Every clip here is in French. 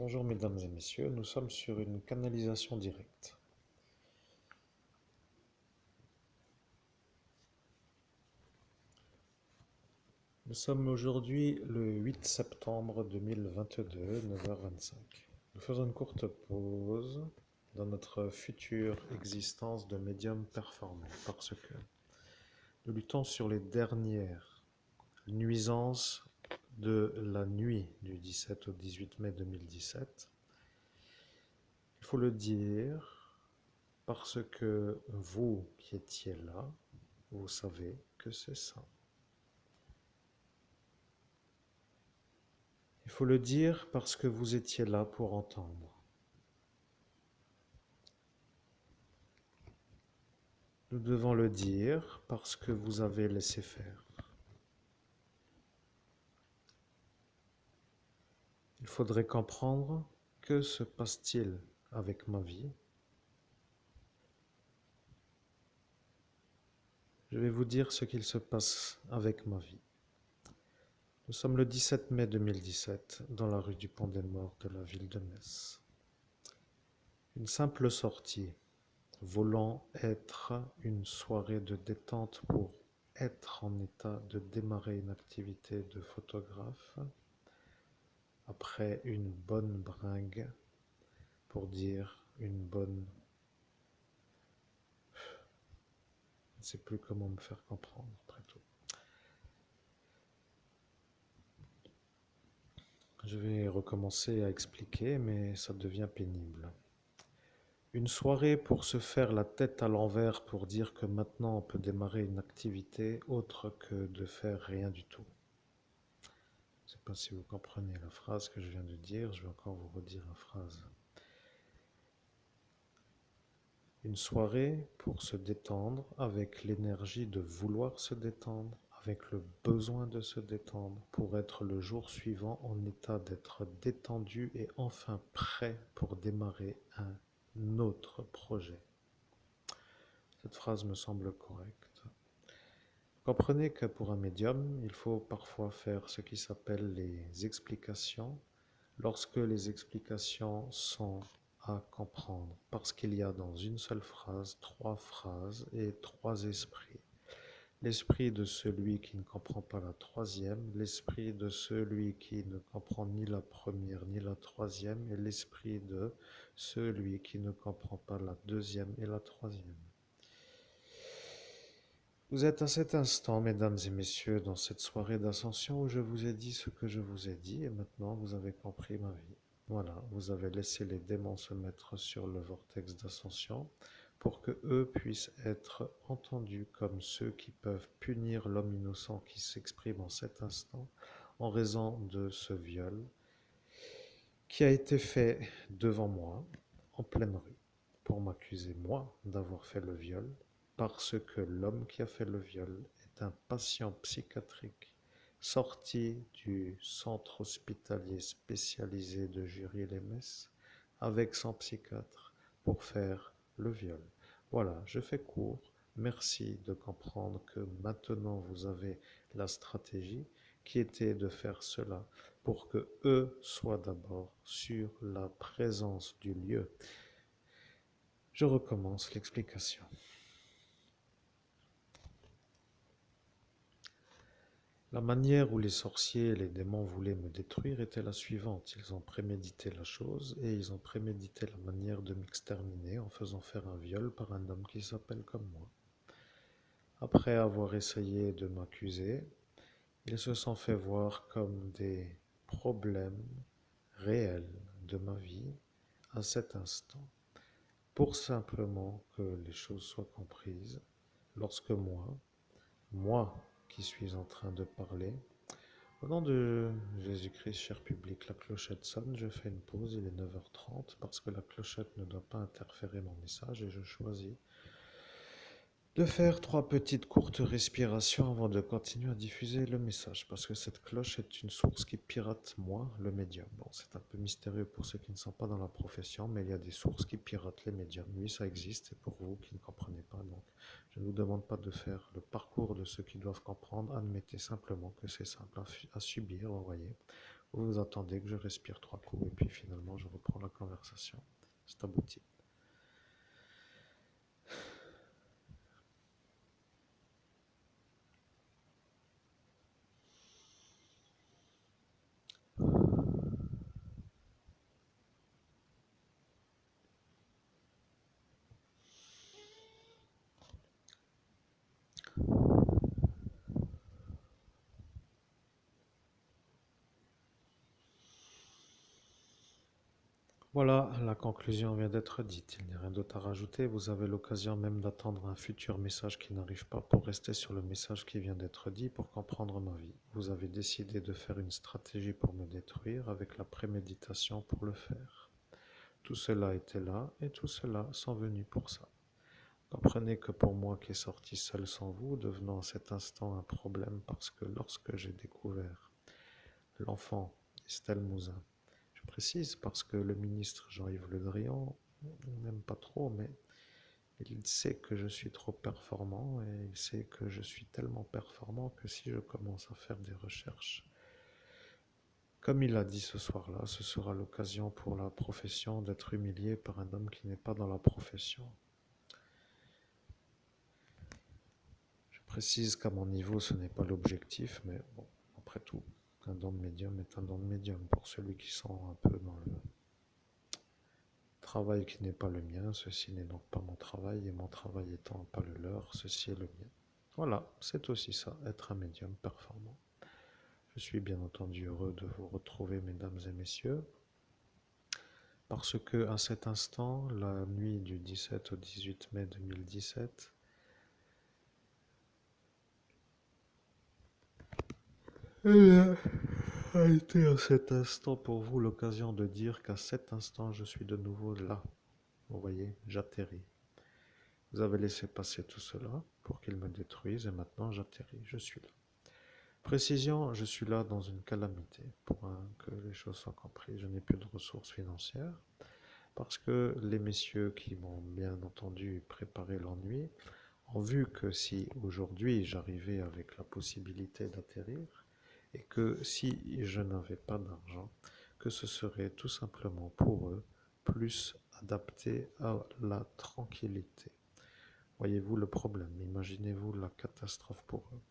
Bonjour mesdames et messieurs, nous sommes sur une canalisation directe. Nous sommes aujourd'hui le 8 septembre 2022, 9h25. Nous faisons une courte pause dans notre future existence de médium performant parce que nous luttons sur les dernières nuisances de la nuit du 17 au 18 mai 2017. Il faut le dire parce que vous qui étiez là, vous savez que c'est ça. Il faut le dire parce que vous étiez là pour entendre. Nous devons le dire parce que vous avez laissé faire. Il faudrait comprendre que se passe-t-il avec ma vie. Je vais vous dire ce qu'il se passe avec ma vie. Nous sommes le 17 mai 2017 dans la rue du Pont des Morts de la ville de Metz. Une simple sortie, voulant être une soirée de détente pour être en état de démarrer une activité de photographe, après une bonne bringue, pour dire une bonne... Je ne sais plus comment me faire comprendre après tout. Je vais recommencer à expliquer, mais ça devient pénible. Une soirée pour se faire la tête à l'envers pour dire que maintenant on peut démarrer une activité autre que de faire rien du tout. Je ne sais pas si vous comprenez la phrase que je viens de dire, je vais encore vous redire la phrase. Une soirée pour se détendre avec l'énergie de vouloir se détendre, avec le besoin de se détendre pour être le jour suivant en état d'être détendu et enfin prêt pour démarrer un autre projet. Cette phrase me semble correcte. Comprenez que pour un médium, il faut parfois faire ce qui s'appelle les explications, lorsque les explications sont à comprendre, parce qu'il y a dans une seule phrase, trois phrases et trois esprits. L'esprit de celui qui ne comprend pas la troisième, l'esprit de celui qui ne comprend ni la première ni la troisième, et l'esprit de celui qui ne comprend pas la deuxième et la troisième. Vous êtes à cet instant, mesdames et messieurs, dans cette soirée d'ascension où je vous ai dit ce que je vous ai dit, et maintenant vous avez compris ma vie. Voilà, vous avez laissé les démons se mettre sur le vortex d'ascension pour que eux puissent être entendus comme ceux qui peuvent punir l'homme innocent qui s'exprime en cet instant en raison de ce viol qui a été fait devant moi, en pleine rue, pour m'accuser, moi, d'avoir fait le viol, parce que l'homme qui a fait le viol est un patient psychiatrique sorti du centre hospitalier spécialisé de Jury-les-Messes avec son psychiatre pour faire le viol. Voilà, je fais court. Merci de comprendre que maintenant vous avez la stratégie qui était de faire cela pour que eux soient d'abord sur la présence du lieu. Je recommence l'explication. La manière où les sorciers et les démons voulaient me détruire était la suivante. Ils ont prémédité la chose et ils ont prémédité la manière de m'exterminer en faisant faire un viol par un homme qui s'appelle comme moi. Après avoir essayé de m'accuser, ils se sont fait voir comme des problèmes réels de ma vie à cet instant, pour simplement que les choses soient comprises. Lorsque moi qui suis en train de parler, au nom de Jésus-Christ, cher public, la clochette sonne, je fais une pause, il est 9h30, parce que la clochette ne doit pas interférer mon message et je choisis de faire trois petites courtes respirations avant de continuer à diffuser le message, parce que cette cloche est une source qui pirate moi, le médium. Bon, c'est un peu mystérieux pour ceux qui ne sont pas dans la profession, mais il y a des sources qui piratent les médiums. Oui, ça existe, et pour vous qui ne comprenez pas, donc je ne vous demande pas de faire le parcours de ceux qui doivent comprendre, admettez simplement que c'est simple à subir, vous voyez. Vous attendez que je respire 3 coups et puis finalement je reprends la conversation. C'est abouti. Voilà, la conclusion vient d'être dite. Il n'y a rien d'autre à rajouter. Vous avez l'occasion même d'attendre un futur message qui n'arrive pas pour rester sur le message qui vient d'être dit pour comprendre ma vie. Vous avez décidé de faire une stratégie pour me détruire avec la préméditation pour le faire. Tout cela était là et tout cela sont venus pour ça. Comprenez que pour moi qui est sorti seul sans vous, devenant à cet instant un problème parce que lorsque j'ai découvert l'enfant Estelle Mouzin, je précise parce que le ministre Jean-Yves Le Drian n'aime pas trop, mais il sait que je suis trop performant et il sait que je suis tellement performant que si je commence à faire des recherches, comme il a dit ce soir-là, ce sera l'occasion pour la profession d'être humiliée par un homme qui n'est pas dans la profession. Je précise qu'à mon niveau, ce n'est pas l'objectif, mais bon, après tout, un don de médium est un don de médium. Pour celui qui sent un peu dans le travail qui n'est pas le mien, ceci n'est donc pas mon travail, et mon travail étant pas le leur, ceci est le mien. Voilà, c'est aussi ça, être un médium performant. Je suis bien entendu heureux de vous retrouver, mesdames et messieurs, parce que à cet instant, la nuit du 17 au 18 mai 2017, a été à cet instant pour vous l'occasion de dire qu'à cet instant, je suis de nouveau là. Vous voyez, j'atterris. Vous avez laissé passer tout cela pour qu'il me détruise et maintenant j'atterris, je suis là. Précision, je suis là dans une calamité. Pour que les choses soient comprises, je n'ai plus de ressources financières parce que les messieurs qui m'ont bien entendu préparé l'ennui ont vu que si aujourd'hui j'arrivais avec la possibilité d'atterrir et que si je n'avais pas d'argent, que ce serait tout simplement pour eux plus adapté à la tranquillité. Voyez-vous le problème, imaginez-vous la catastrophe pour eux.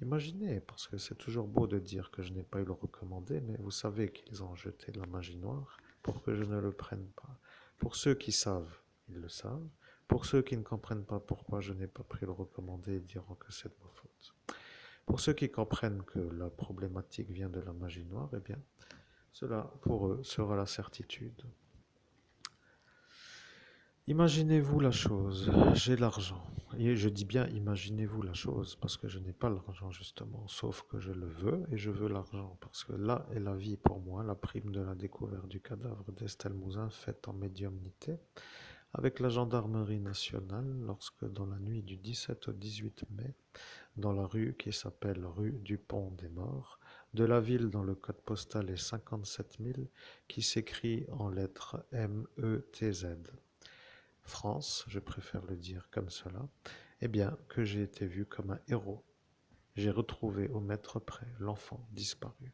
Imaginez, parce que c'est toujours beau de dire que je n'ai pas eu le recommandé, mais vous savez qu'ils ont jeté la magie noire pour que je ne le prenne pas. Pour ceux qui savent, ils le savent. Pour ceux qui ne comprennent pas pourquoi je n'ai pas pris le recommandé, ils diront que c'est de ma faute. Pour ceux qui comprennent que la problématique vient de la magie noire, eh bien, cela pour eux sera la certitude. Imaginez-vous la chose, j'ai l'argent. Et je dis bien imaginez-vous la chose parce que je n'ai pas l'argent justement, sauf que je le veux et je veux l'argent parce que là est la vie pour moi, la prime de la découverte du cadavre d'Estelle Mouzin faite en médiumnité avec la gendarmerie nationale lorsque dans la nuit du 17 au 18 mai, dans la rue qui s'appelle rue du Pont des Morts, de la ville dont le code postal est 57 000, qui s'écrit en lettres METZ. France, je préfère le dire comme cela, eh bien que j'ai été vu comme un héros. J'ai retrouvé au mètre près l'enfant disparu.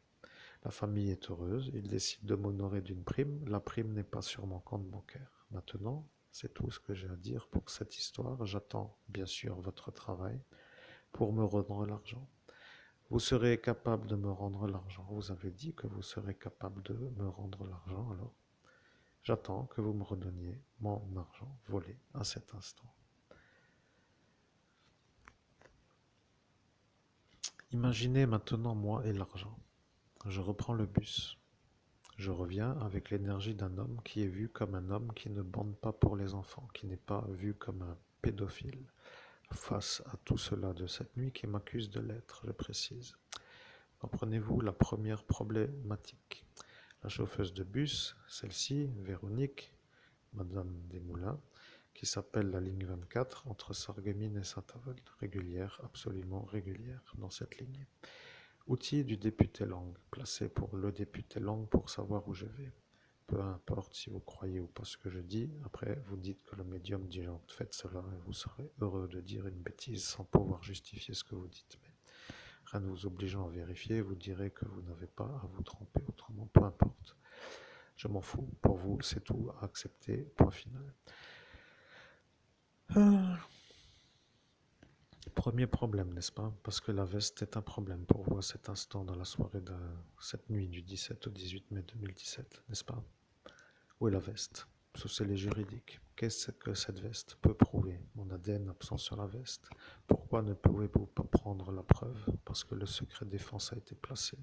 La famille est heureuse, ils décident de m'honorer d'une prime. La prime n'est pas sur mon compte bancaire. Maintenant, c'est tout ce que j'ai à dire pour cette histoire. J'attends bien sûr votre travail pour me rendre l'argent. Vous serez capable de me rendre l'argent. Vous avez dit que vous serez capable de me rendre l'argent, alors j'attends que vous me redonniez mon argent volé à cet instant. Imaginez maintenant moi et l'argent. Je reprends le bus. Je reviens avec l'énergie d'un homme qui est vu comme un homme qui ne bande pas pour les enfants, qui n'est pas vu comme un pédophile. Face à tout cela de cette nuit qui m'accuse de l'être, je précise. Comprenez-vous la première problématique? La chauffeuse de bus, celle-ci, Véronique, Madame Desmoulins, qui s'appelle la ligne 24 entre Sarreguemines et Saint-Avold, régulière, absolument régulière dans cette ligne. Outil du député langue, placé pour le député langue pour savoir où je vais. Peu importe si vous croyez ou pas ce que je dis, après vous dites que le médium dit genre faites cela et vous serez heureux de dire une bêtise sans pouvoir justifier ce que vous dites. Mais rien ne vous obligeant à vérifier, vous direz que vous n'avez pas à vous tromper autrement. Je m'en fous. Pour vous, c'est tout à accepter. Point final. Ah. Premier problème, n'est-ce pas? Parce que la veste est un problème pour vous à cet instant dans la soirée de cette nuit du 17 au 18 mai 2017, n'est-ce pas? Où est la veste? Sous scellé juridique. Qu'est-ce que cette veste peut prouver? Mon ADN absent sur la veste. Pourquoi ne pouvez-vous pas prendre la preuve? Parce que le secret défense a été placé.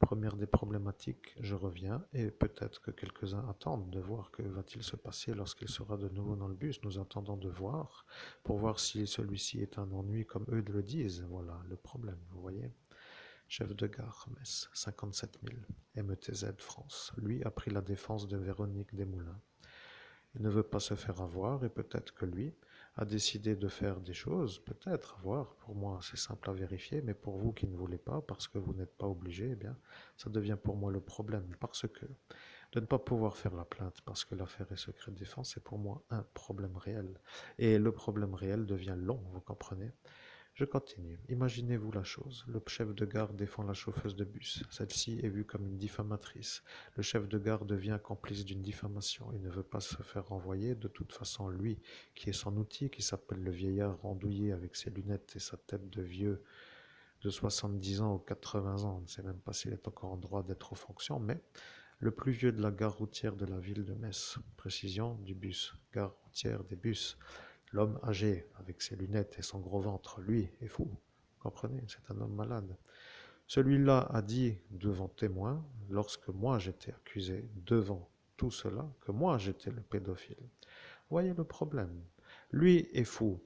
Première des problématiques, je reviens, et peut-être que quelques-uns attendent de voir que va-t-il se passer lorsqu'il sera de nouveau dans le bus. Nous attendons de voir, pour voir si celui-ci est un ennui comme eux le disent. Voilà le problème, vous voyez. Chef de gare, Metz, 57 000, METZ France. Lui a pris la défense de Véronique Desmoulins. Il ne veut pas se faire avoir et peut-être que lui a décidé de faire des choses, peut-être, à voir. Pour moi, c'est simple à vérifier, mais pour vous qui ne voulez pas, parce que vous n'êtes pas obligé, eh bien, ça devient pour moi le problème. Parce que de ne pas pouvoir faire la plainte parce que l'affaire est secret de défense, c'est pour moi un problème réel. Et le problème réel devient long, vous comprenez? Je continue. Imaginez-vous la chose. Le chef de gare défend la chauffeuse de bus. Celle-ci est vue comme une diffamatrice. Le chef de gare devient complice d'une diffamation. Il ne veut pas se faire renvoyer. De toute façon, lui, qui est son outil, qui s'appelle le vieillard rondouillé avec ses lunettes et sa tête de vieux de 70 ans ou 80 ans, on ne sait même pas s'il est encore en droit d'être aux fonctions, mais le plus vieux de la gare routière de la ville de Metz. Précision du bus. Gare routière des bus. L'homme âgé, avec ses lunettes et son gros ventre, lui, est fou. Vous comprenez, c'est un homme malade. Celui-là a dit devant témoins, lorsque moi j'étais accusé devant tout cela, que moi j'étais le pédophile. Voyez le problème. Lui est fou.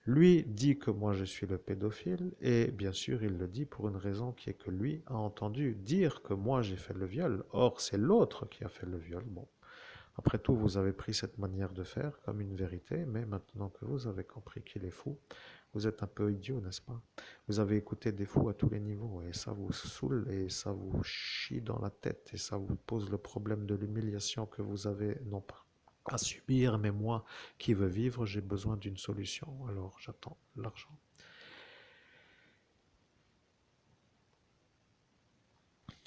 Lui dit que moi je suis le pédophile et bien sûr il le dit pour une raison qui est que lui a entendu dire que moi j'ai fait le viol. Or c'est l'autre qui a fait le viol. Bon, après tout, vous avez pris cette manière de faire comme une vérité, mais maintenant que vous avez compris qu'il est fou, vous êtes un peu idiot, n'est-ce pas? Vous avez écouté des fous à tous les niveaux, et ça vous saoule, et ça vous chie dans la tête, et ça vous pose le problème de l'humiliation que vous avez, non pas à subir, mais moi qui veux vivre, j'ai besoin d'une solution, alors j'attends l'argent.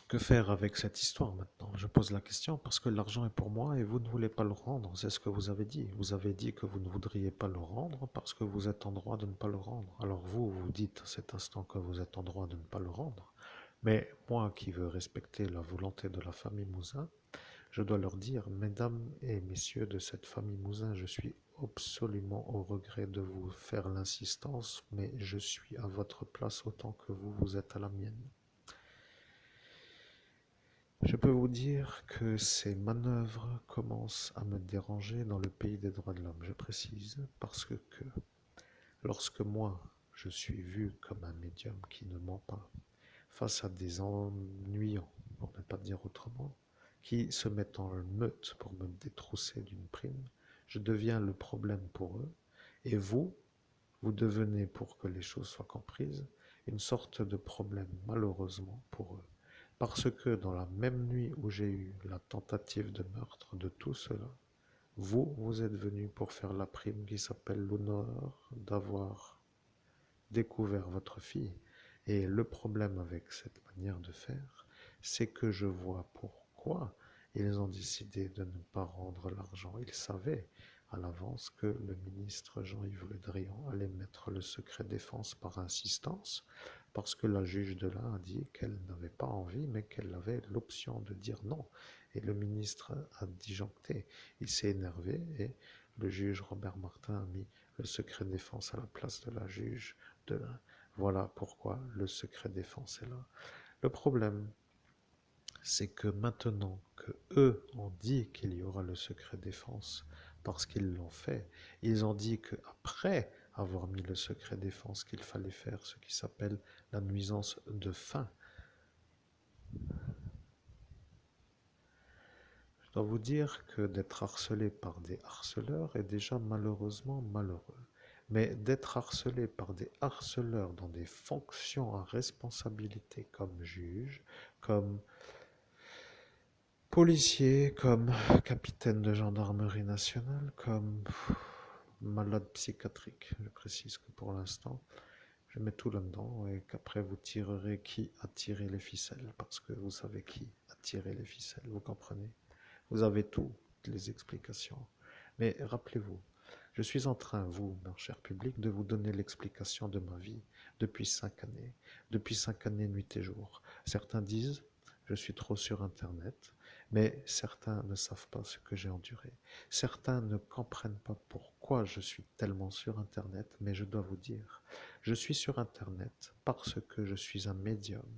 Que faire avec cette histoire maintenant? Je pose la question parce que l'argent est pour moi et vous ne voulez pas le rendre. C'est ce que vous avez dit. Vous avez dit que vous ne voudriez pas le rendre parce que vous êtes en droit de ne pas le rendre. Alors vous, vous dites à cet instant que vous êtes en droit de ne pas le rendre. Mais moi qui veux respecter la volonté de la famille Mouzin, je dois leur dire, mesdames et messieurs de cette famille Mouzin, je suis absolument au regret de vous faire l'insistance, mais je suis à votre place autant que vous êtes à la mienne. Je peux vous dire que ces manœuvres commencent à me déranger dans le pays des droits de l'homme, je précise, parce que lorsque moi, je suis vu comme un médium qui ne ment pas, face à des ennuyants, pour ne pas dire autrement, qui se mettent en meute pour me détrousser d'une prime, je deviens le problème pour eux, et vous devenez, pour que les choses soient comprises, une sorte de problème, malheureusement, pour eux. Parce que dans la même nuit où j'ai eu la tentative de meurtre de tout cela, vous êtes venu pour faire la prime qui s'appelle l'honneur d'avoir découvert votre fille. Et le problème avec cette manière de faire, c'est que je vois pourquoi ils ont décidé de ne pas rendre l'argent. Ils savaient à l'avance que le ministre Jean-Yves Le Drian allait mettre le secret défense par insistance, parce que la juge de là a dit qu'elle n'avait pas envie, mais qu'elle avait l'option de dire non. Et le ministre a disjoncté. Il s'est énervé et le juge Robert Martin a mis le secret défense à la place de la juge de là. Voilà pourquoi le secret défense est là. Le problème, c'est que maintenant que eux ont dit qu'il y aura le secret défense, parce qu'ils l'ont fait, ils ont dit qu'après avoir mis le secret défense, qu'il fallait faire ce qui s'appelle la nuisance de fin. Je dois vous dire que d'être harcelé par des harceleurs est déjà malheureusement malheureux. Mais d'être harcelé par des harceleurs dans des fonctions à responsabilité comme juge, comme policier, comme capitaine de gendarmerie nationale, comme malade psychiatrique, je précise que pour l'instant, je mets tout là-dedans et qu'après vous tirerez qui a tiré les ficelles, parce que vous savez qui a tiré les ficelles, vous comprenez? Vous avez toutes les explications. Mais rappelez-vous, je suis en train, vous, mon cher public, de vous donner l'explication de ma vie depuis 5 années. Depuis 5 années, nuit et jour. Certains disent, je suis trop sur Internet, mais certains ne savent pas ce que j'ai enduré. Certains ne comprennent pas pourquoi je suis tellement sur Internet, mais je dois vous dire, je suis sur Internet parce que je suis un médium.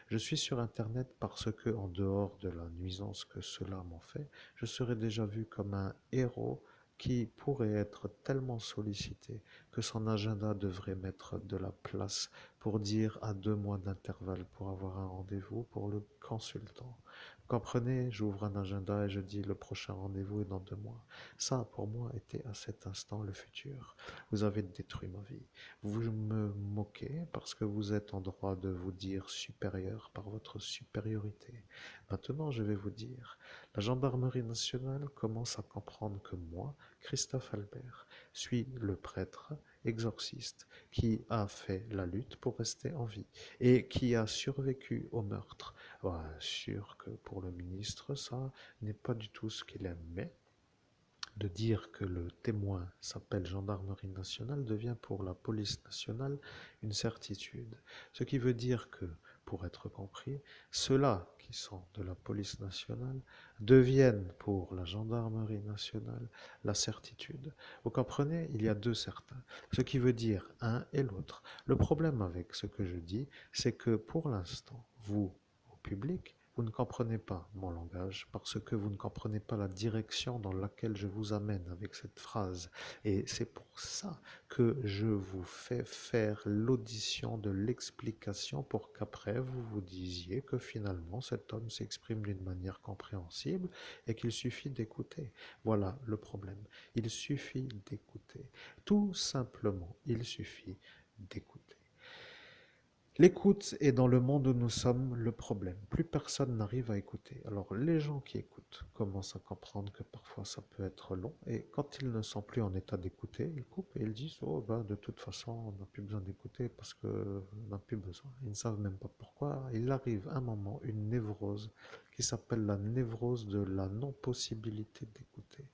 Je suis sur Internet parce que, en dehors de la nuisance que cela m'en fait, je serais déjà vu comme un héros qui pourrait être tellement sollicité que son agenda devrait mettre de la place pour dire à 2 mois d'intervalle pour avoir un rendez-vous pour le consultant. Vous comprenez, j'ouvre un agenda et je dis le prochain rendez-vous est dans 2 mois. Ça, pour moi, était à cet instant le futur. Vous avez détruit ma vie. Vous me moquez parce que vous êtes en droit de vous dire supérieur par votre supériorité. Maintenant, je vais vous dire, la gendarmerie nationale commence à comprendre que moi, Christophe Albert, suis le prêtre exorciste qui a fait la lutte pour rester en vie et qui a survécu au meurtre. Bien sûr que pour le ministre, ça n'est pas du tout ce qu'il aime, mais de dire que le témoin s'appelle gendarmerie nationale devient pour la police nationale une certitude. Ce qui veut dire que, pour être compris, ceux-là qui sont de la police nationale deviennent pour la gendarmerie nationale la certitude. Vous comprenez, il y a deux certains. Ce qui veut dire un et l'autre. Le problème avec ce que je dis, c'est que pour l'instant, vous, au public, vous ne comprenez pas mon langage parce que vous ne comprenez pas la direction dans laquelle je vous amène avec cette phrase. Et c'est pour ça que je vous fais faire l'audition de l'explication pour qu'après vous vous disiez que finalement cet homme s'exprime d'une manière compréhensible et qu'il suffit d'écouter. Voilà le problème. Il suffit d'écouter. Tout simplement, il suffit d'écouter. L'écoute est dans le monde où nous sommes le problème. Plus personne n'arrive à écouter. Alors les gens qui écoutent commencent à comprendre que parfois ça peut être long et quand ils ne sont plus en état d'écouter, ils coupent et ils disent oh ben de toute façon on n'a plus besoin d'écouter parce qu'on n'a plus besoin. Ils ne savent même pas pourquoi. Il arrive un moment une névrose qui s'appelle la névrose de la non-possibilité d'écouter.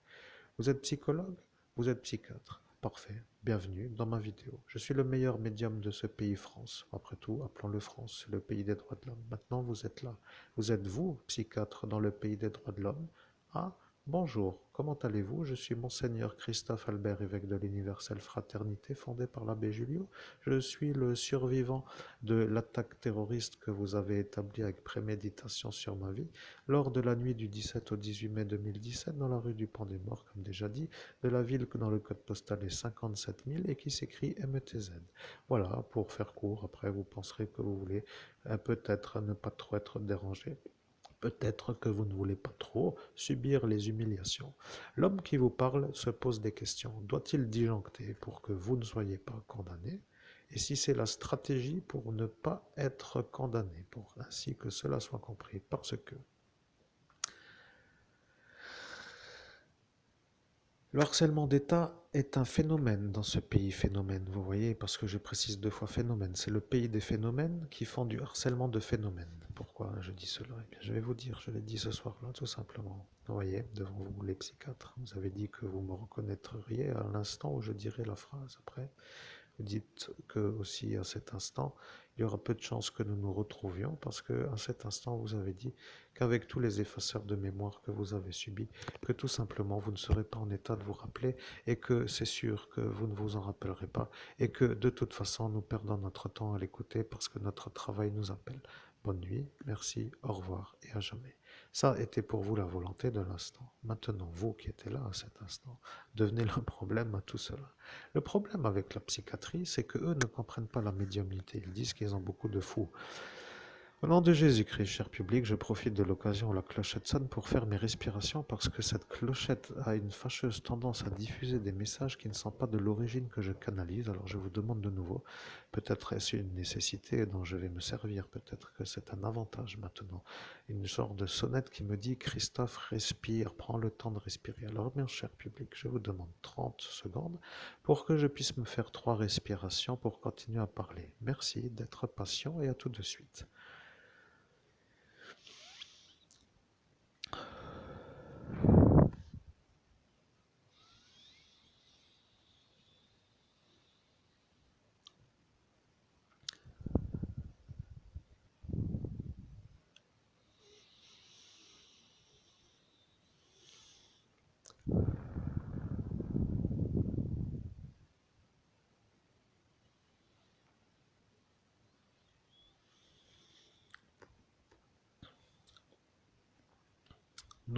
Vous êtes psychologue? Vous êtes psychiatre. Parfait. Bienvenue dans ma vidéo. Je suis le meilleur médium de ce pays France. Après tout, appelons-le France, c'est le pays des droits de l'homme. Maintenant, vous êtes là. Vous êtes vous, psychiatre, dans le pays des droits de l'homme? Ah, bonjour. Comment allez-vous? Je suis Monseigneur Christophe Albert, évêque de l'Universelle Fraternité, fondée par l'abbé Julio. Je suis le survivant de l'attaque terroriste que vous avez établie avec préméditation sur ma vie lors de la nuit du 17 au 18 mai 2017 dans la rue du Pont des Morts, comme déjà dit, de la ville dont le code postal est 57 000 et qui s'écrit METZ. Voilà, pour faire court, après vous penserez que vous voulez peut-être ne pas trop être dérangé. Peut-être que vous ne voulez pas trop subir les humiliations. L'homme qui vous parle se pose des questions. Doit-il disjoncter pour que vous ne soyez pas condamné? Et si c'est la stratégie pour ne pas être condamné, pour ainsi que cela soit compris, parce que le harcèlement d'État est un phénomène dans ce pays, phénomène, vous voyez, parce que je précise 2 fois phénomène. C'est le pays des phénomènes qui font du harcèlement de phénomène. Pourquoi je dis cela? Eh bien, je vais vous dire, je l'ai dit ce soir-là, tout simplement. Vous voyez, devant vous, les psychiatres, vous avez dit que vous me reconnaîtriez à l'instant où je dirai la phrase. Après, vous dites que aussi à cet instant, il y aura peu de chances que nous nous retrouvions parce que à cet instant, vous avez dit qu'avec tous les effaceurs de mémoire que vous avez subis, que tout simplement vous ne serez pas en état de vous rappeler et que c'est sûr que vous ne vous en rappellerez pas et que de toute façon nous perdons notre temps à l'écouter parce que notre travail nous appelle. Bonne nuit, merci, au revoir et à jamais. Ça était pour vous la volonté de l'instant. Maintenant, vous qui étiez là à cet instant, devenez le problème à tout cela. Le problème avec la psychiatrie, c'est qu'eux ne comprennent pas la médiumnité. Ils disent qu'ils ont beaucoup de fous. Au nom de Jésus-Christ, cher public, je profite de l'occasion où la clochette sonne pour faire mes respirations parce que cette clochette a une fâcheuse tendance à diffuser des messages qui ne sont pas de l'origine que je canalise. Alors je vous demande de nouveau, peut-être est-ce une nécessité dont je vais me servir, peut-être que c'est un avantage maintenant. Une sorte de sonnette qui me dit Christophe, respire, prends le temps de respirer. Alors, bien cher public, je vous demande 30 secondes pour que je puisse me faire 3 respirations pour continuer à parler. Merci d'être patient et à tout de suite. Nous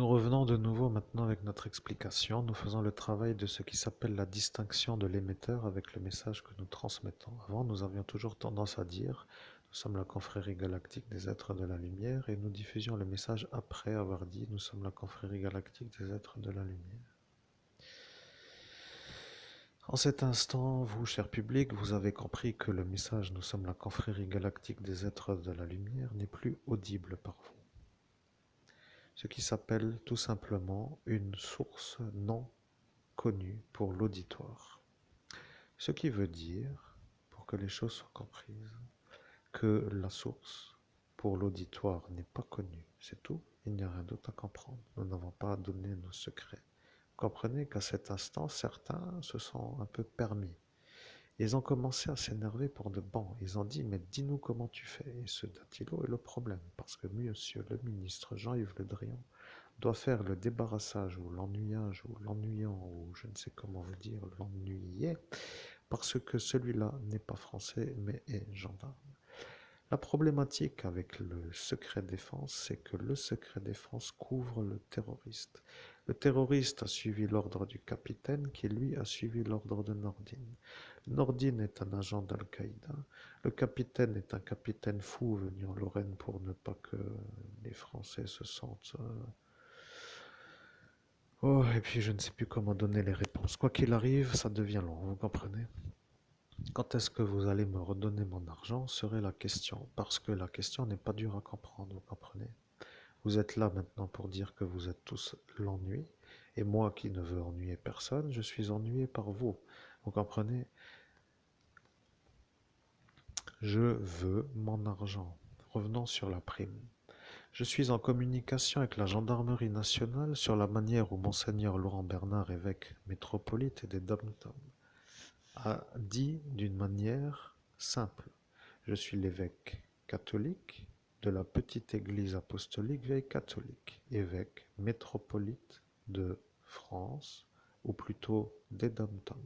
revenons de nouveau maintenant avec notre explication. Nous faisons le travail de ce qui s'appelle la distinction de l'émetteur avec le message que nous transmettons. Avant, nous avions toujours tendance à dire nous sommes la confrérie galactique des êtres de la lumière et nous diffusions le message après avoir dit nous sommes la confrérie galactique des êtres de la lumière. En cet instant, vous, cher public, vous avez compris que le message nous sommes la confrérie galactique des êtres de la lumière n'est plus audible par vous. Ce qui s'appelle tout simplement une source non connue pour l'auditoire. Ce qui veut dire, pour que les choses soient comprises, que la source pour l'auditoire n'est pas connue. C'est tout, il n'y a rien d'autre à comprendre. Nous n'avons pas à donner nos secrets. Vous comprenez qu'à cet instant, certains se sont un peu permis. Ils ont commencé à s'énerver pour de bon. Ils ont dit, mais dis-nous comment tu fais. Et ce datilo est le problème, parce que monsieur le ministre Jean-Yves Le Drian doit faire le débarrassage ou l'ennuyage ou l'ennuyant ou je ne sais comment vous dire, l'ennuyé, parce que celui-là n'est pas français mais est gendarme. La problématique avec le secret défense, c'est que le secret défense couvre le terroriste. Le terroriste a suivi l'ordre du capitaine qui, lui, a suivi l'ordre de Nordine. Nordine est un agent d'Al-Qaïda. Le capitaine est un capitaine fou venu en Lorraine pour ne pas que les Français se sentent... Oh, et puis je ne sais plus comment donner les réponses. Quoi qu'il arrive, ça devient long, vous comprenez? Quand est-ce que vous allez me redonner mon argent serait la question, parce que la question n'est pas dure à comprendre, vous comprenez? Vous êtes là maintenant pour dire que vous êtes tous l'ennui, et moi qui ne veux ennuyer personne, je suis ennuyé par vous. Vous comprenez? Je veux mon argent. Revenons sur la prime. Je suis en communication avec la gendarmerie nationale sur la manière où Monseigneur Laurent Bernard, évêque métropolite et des Dom-Tom, a dit d'une manière simple. Je suis l'évêque catholique de la petite église apostolique vieille catholique, évêque métropolite de France, ou plutôt des Dom-Tom,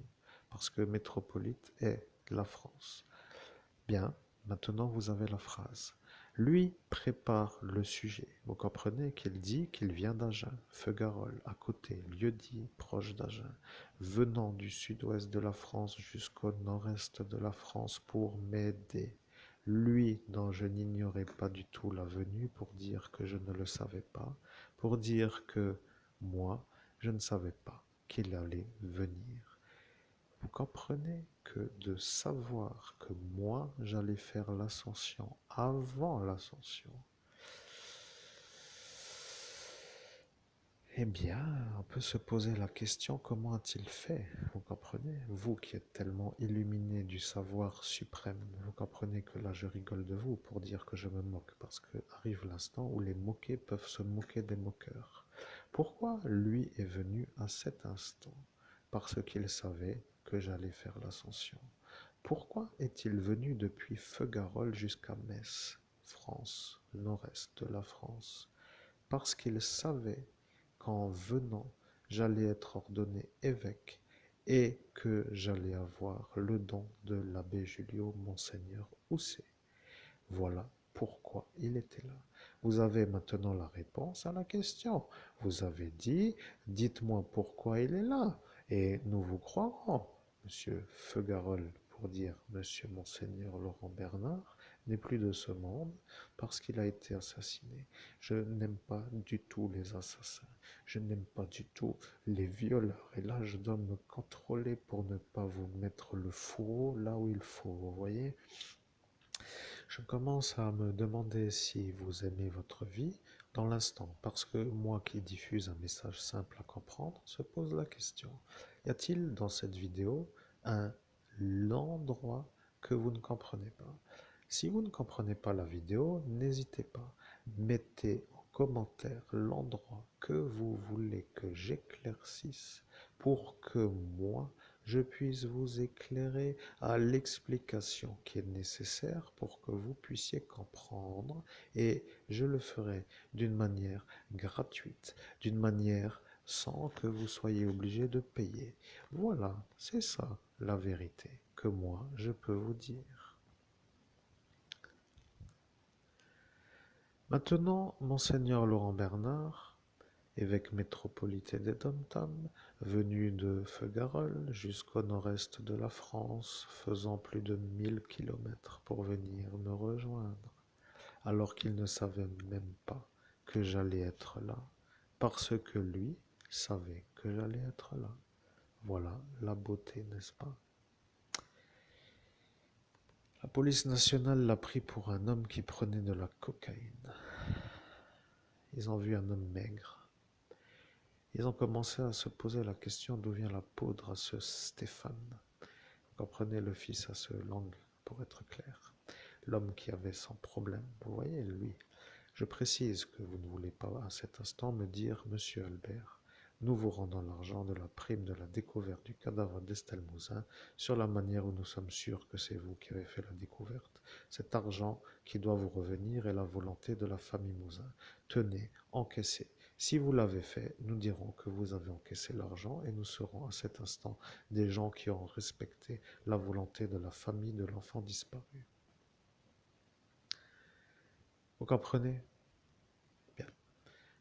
parce que métropolite est la France. Bien, maintenant vous avez la phrase. Lui prépare le sujet. Vous comprenez qu'il dit qu'il vient d'Agen, Feugarolles, à côté, lieu-dit proche d'Agen, venant du sud-ouest de la France jusqu'au nord-est de la France pour m'aider. Lui dont je n'ignorais pas du tout la venue pour dire que je ne le savais pas, pour dire que moi, je ne savais pas qu'il allait venir. Vous comprenez que de savoir que moi, j'allais faire l'ascension avant l'ascension, eh bien, on peut se poser la question, comment a-t-il fait? Vous comprenez? Vous qui êtes tellement illuminé du savoir suprême, vous comprenez que là, je rigole de vous pour dire que je me moque, parce que arrive l'instant où les moqués peuvent se moquer des moqueurs. Pourquoi lui est venu à cet instant? Parce qu'il savait que j'allais faire l'ascension. Pourquoi est-il venu depuis Feugarolles jusqu'à Metz, France, le nord-est de la France? Parce qu'il savait qu'en venant, j'allais être ordonné évêque et que j'allais avoir le don de l'abbé Julio Monseigneur Housset. Voilà pourquoi il était là. Vous avez maintenant la réponse à la question. Vous avez dit, dites-moi pourquoi il est là, et nous vous croirons. Monsieur Feugarolles, pour dire Monsieur Monseigneur Laurent Bernard, n'est plus de ce monde parce qu'il a été assassiné. Je n'aime pas du tout les assassins. Je n'aime pas du tout les violeurs. Et là, je dois me contrôler pour ne pas vous mettre le fourreau là où il faut. Vous voyez? Je commence à me demander si vous aimez votre vie dans l'instant, parce que moi qui diffuse un message simple à comprendre, se pose la question. Y a-t-il dans cette vidéo un endroit que vous ne comprenez pas? Si vous ne comprenez pas la vidéo, n'hésitez pas. Mettez en commentaire l'endroit que vous voulez que j'éclaircisse pour que moi, je puisse vous éclairer à l'explication qui est nécessaire pour que vous puissiez comprendre, et je le ferai d'une manière gratuite, d'une manière sans que vous soyez obligé de payer. Voilà, c'est ça la vérité que moi je peux vous dire. Maintenant, Monseigneur Laurent Bernard, évêque métropolitain des Dom-Tom, venu de Feugarolles jusqu'au nord-est de la France, faisant plus de 1000 kilomètres pour venir me rejoindre, alors qu'il ne savait même pas que j'allais être là, parce que lui savait que j'allais être là. Voilà la beauté, n'est-ce pas? La police nationale l'a pris pour un homme qui prenait de la cocaïne. Ils ont vu un homme maigre. Ils ont commencé à se poser la question d'où vient la poudre à ce Stéphane. Vous comprenez, le fils à ce langue, pour être clair. L'homme qui avait son problème. Vous voyez, lui. Je précise que vous ne voulez pas à cet instant me dire, Monsieur Albert, nous vous rendons l'argent de la prime de la découverte du cadavre d'Estelle Mouzin sur la manière où nous sommes sûrs que c'est vous qui avez fait la découverte. Cet argent qui doit vous revenir est la volonté de la famille Mouzin. Tenez, encaissez. Si vous l'avez fait, nous dirons que vous avez encaissé l'argent et nous serons à cet instant des gens qui auront respecté la volonté de la famille de l'enfant disparu. Vous comprenez? Bien.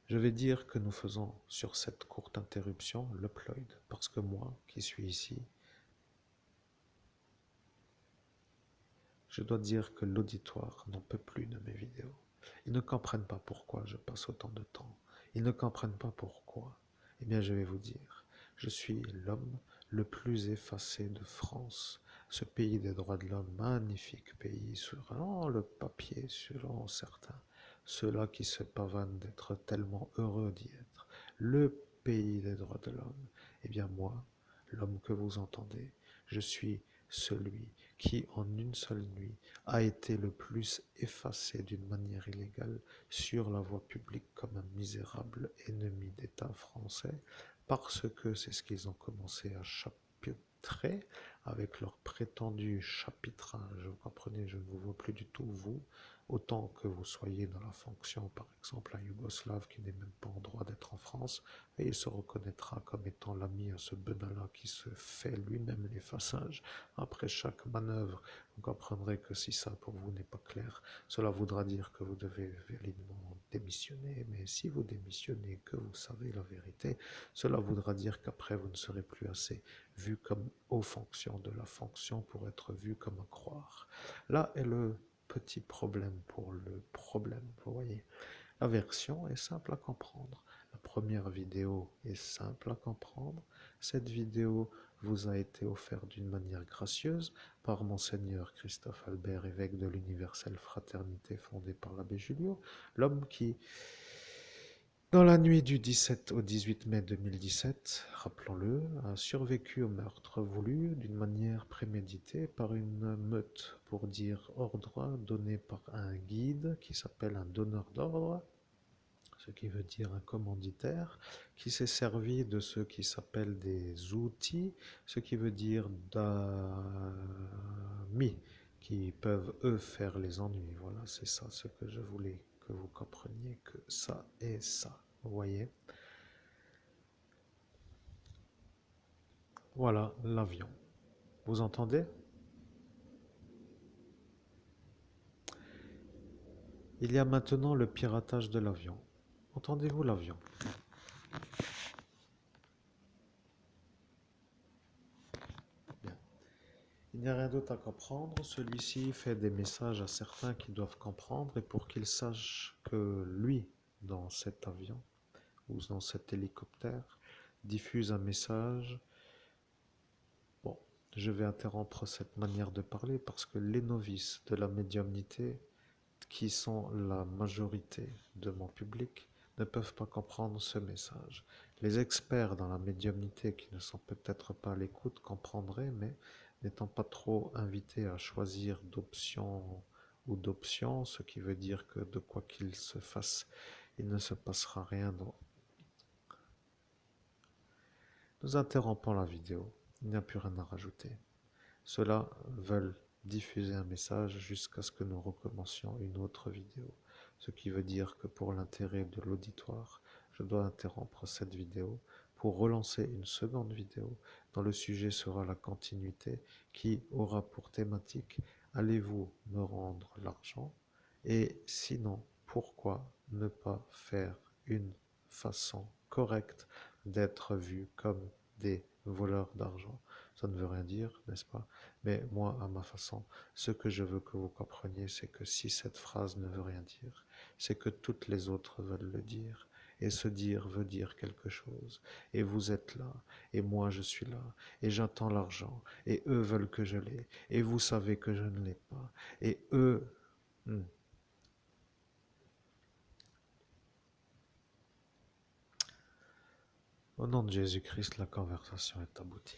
Je vais dire que nous faisons sur cette courte interruption l'upload, parce que moi, qui suis ici, je dois dire que l'auditoire n'en peut plus de mes vidéos. Ils ne comprennent pas pourquoi je passe autant de temps. Ils ne comprennent pas pourquoi. Eh bien, je vais vous dire, je suis l'homme le plus effacé de France. Ce pays des droits de l'homme, magnifique pays, selon le papier, selon certains. Ceux-là qui se pavanent d'être tellement heureux d'y être. Le pays des droits de l'homme. Eh bien, moi, l'homme que vous entendez, je suis celui qui, en une seule nuit, a été le plus effacé d'une manière illégale sur la voie publique comme un misérable ennemi d'État français, parce que c'est ce qu'ils ont commencé à chapitrer avec leur prétendu chapitrage. Vous comprenez, je ne vous vois plus du tout, vous, autant que vous soyez dans la fonction, par exemple, un Yougoslave qui n'est même pas en droit d'être en France, et il se reconnaîtra comme étant l'ami à ce Benalla qui se fait lui-même l'effaçage après chaque manœuvre. Vous comprendrez que si ça pour vous n'est pas clair, cela voudra dire que vous devez validement démissionner. Mais si vous démissionnez, que vous savez la vérité, cela voudra dire qu'après vous ne serez plus assez vu comme haut fonction de la fonction pour être vu comme un croire. Là est le petit problème pour le problème, vous voyez. La version est simple à comprendre. La première vidéo est simple à comprendre. Cette vidéo vous a été offerte d'une manière gracieuse par Monseigneur Christophe Albert, évêque de l'Universelle Fraternité fondée par l'abbé Julio, l'homme qui, dans la nuit du 17 au 18 mai 2017, rappelons-le, a survécu au meurtre voulu d'une manière préméditée par une meute pour dire ordre donné par un guide qui s'appelle un donneur d'ordre, ce qui veut dire un commanditaire, qui s'est servi de ce qui s'appelle des outils, ce qui veut dire d'amis, qui peuvent eux faire les ennuis. Voilà, c'est ça ce que je voulais que vous compreniez, que ça est ça. Vous voyez? Voilà l'avion. Vous entendez? Il y a maintenant le piratage de l'avion. Entendez-vous l'avion? Bien. Il n'y a rien d'autre à comprendre. Celui-ci fait des messages à certains qui doivent comprendre et pour qu'ils sachent que lui, dans cet avion ou dans cet hélicoptère, diffuse un message. Bon, je vais interrompre cette manière de parler parce que les novices de la médiumnité, qui sont la majorité de mon public, ne peuvent pas comprendre ce message. Les experts dans la médiumnité qui ne sont peut-être pas à l'écoute comprendraient, mais n'étant pas trop invités à choisir d'options ou d'options, ce qui veut dire que de quoi qu'il se fasse, il ne se passera rien. Nous interrompons la vidéo. Il n'y a plus rien à rajouter. Ceux-là veulent diffuser un message jusqu'à ce que nous recommencions une autre vidéo. Ce qui veut dire que pour l'intérêt de l'auditoire, je dois interrompre cette vidéo pour relancer une seconde vidéo dont le sujet sera la continuité qui aura pour thématique allez-vous me rendre l'argent et sinon pourquoi ne pas faire une façon correcte d'être vu comme des voleurs d'argent. Ça ne veut rien dire, n'est-ce pas? Mais moi, à ma façon, ce que je veux que vous compreniez, c'est que si cette phrase ne veut rien dire, c'est que toutes les autres veulent le dire. Et se dire veut dire quelque chose. Et vous êtes là, et moi je suis là, et j'attends l'argent, et eux veulent que je l'ai, et vous savez que je ne l'ai pas, et eux... Hmm. Au nom de Jésus-Christ, la conversation est aboutie.